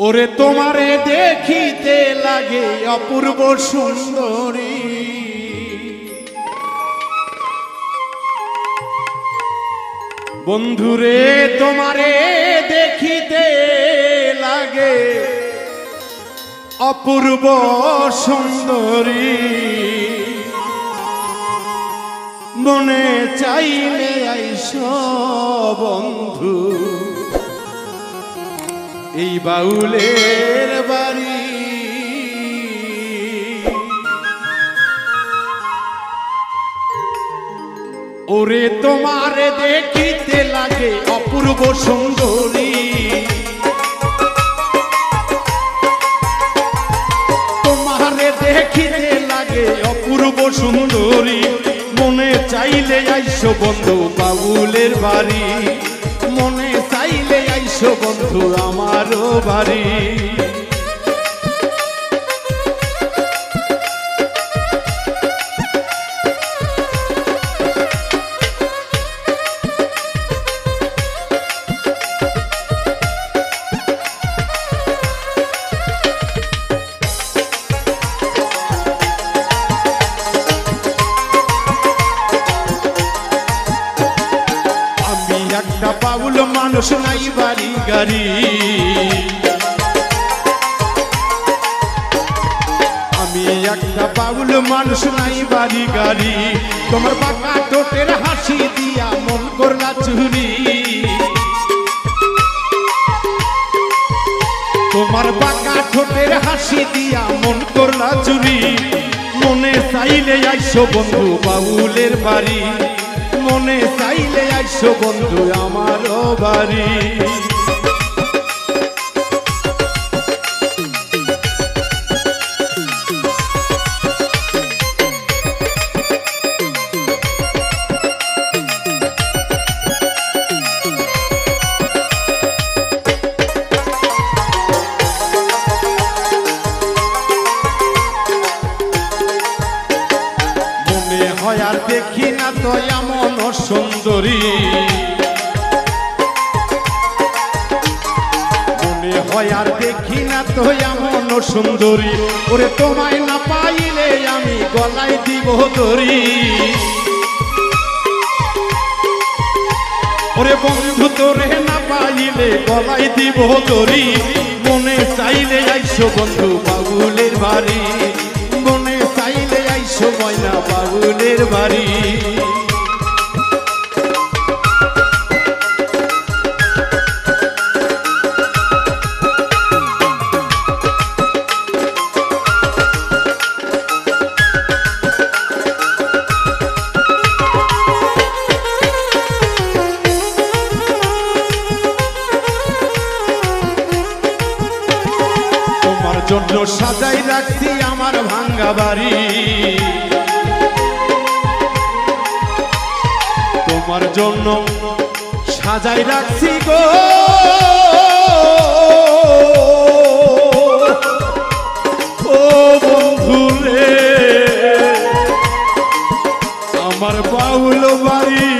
ওরে তোমারে দেখিতে লাগে অপূর্ব সুন্দরী, বন্ধুরে তোমারে দেখিতে লাগে অপূর্ব সুন্দরী, মনে চাইলে আইসো বন্ধু এই বাউলের বাড়ি। ওরে তোমারে দেখিতে লাগে অপূর্ব সুন্দরী, তোমারে দেখিতে লাগে অপূর্ব সুন্দরী, মনে চাইলে আইসো বন্ধু বাউলের বাড়ি, মনে চাইলে আইসো বন্ধু আমারও বাড়ি। একটা বাউল মানুষ নাই বাড়ি গাড়ি, আমি একটা বাউল মানুষ নাই বাড়ি গাড়ি, তোমার বাঁকা ঠোঁটের হাসি দিয়া মন করলা চুরি, তোমার বাঁকা ঠোঁটের হাসি দিয়া মন করলা চুরি, মনে চাইলে আইসো বন্ধু বাউলের বাড়ি, মনে চাইলে আইসো বন্ধু আমারও বাড়ি। মনে হয় আর দেখি না তো এমন সুন্দরী, মনে হয় আর দেখি না তো এমন সুন্দরী, ওরে তোমায় না পাইলে আমি গলায় দিব দড়ি, ওরে বন্ধু তোরে না পাইলে গলায় দিব দড়ি, মনে চাইলে আইসো বন্ধু বাউলের বাড়ি, মনে চাইলে আইসো ময়না বাউলের বাড়ি। তোমার জন্য সাজাই রাখছি আমার ভাঙ্গা বাড়ি, তোমার জন্য সাজাই রাখছি গো ও বন্ধু রে আমার বাউল বাড়ি,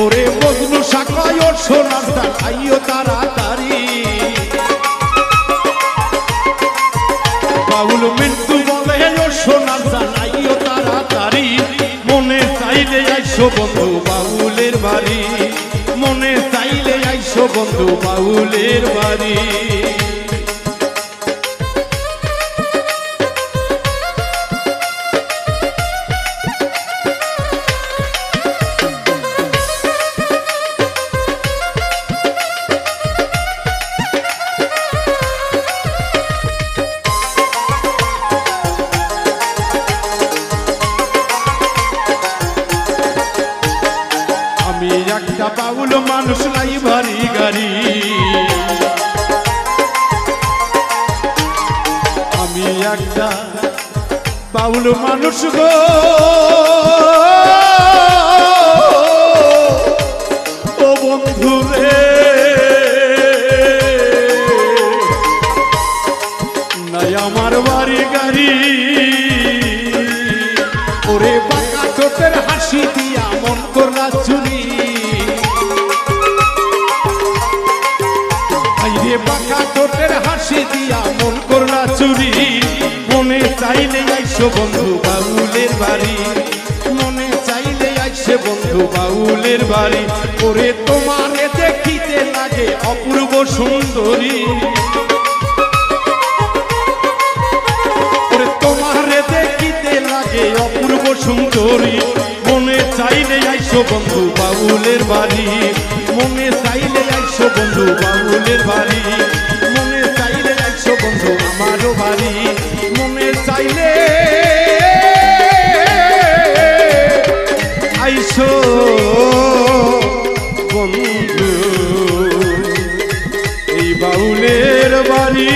ওরে মজনু শাখায় ওর সোনার আইও তাড়াতাড়ি, বাউল মৃত্যু বলে ও সোনার জানাইও তাড়াতাড়ি, মনে চাইলে আইসো বন্ধু বাউলের বাড়ি, মনে চাইলে আইসো বন্ধু বাউলের বাড়ি। আমি একটা বাউল মানুষ নাই বাড়ি গাড়ি, আমি একটা বাউল মানুষ গো ও বন্ধু রে নাই আমার বাড়ি গাড়ি, ওরে বাঁকা ঠোঁটের হাসি দিয়া মন করলা চুরি, চুরি মনে চাইলে আইসো বন্ধু বাউলের বাড়ি মনে চাইলে আইসে বন্ধু বাউলের বাড়ি ওরে তোমারে দেখিতে লাগে অপূর্ব সুন্দরী ওরে তোমারে দেখিতে লাগে অপূর্ব সুন্দরী মনে চাইলে আইসো বন্ধু বাউলের বাড়ি মনে চাইলে আইসো বন্ধু বাউলের বাড়ি মনে চাইলে আইসো বন্ধু আমারও বাড়ি মনে চাইলে আইসো বন্ধু এই বাউলের বাড়ি।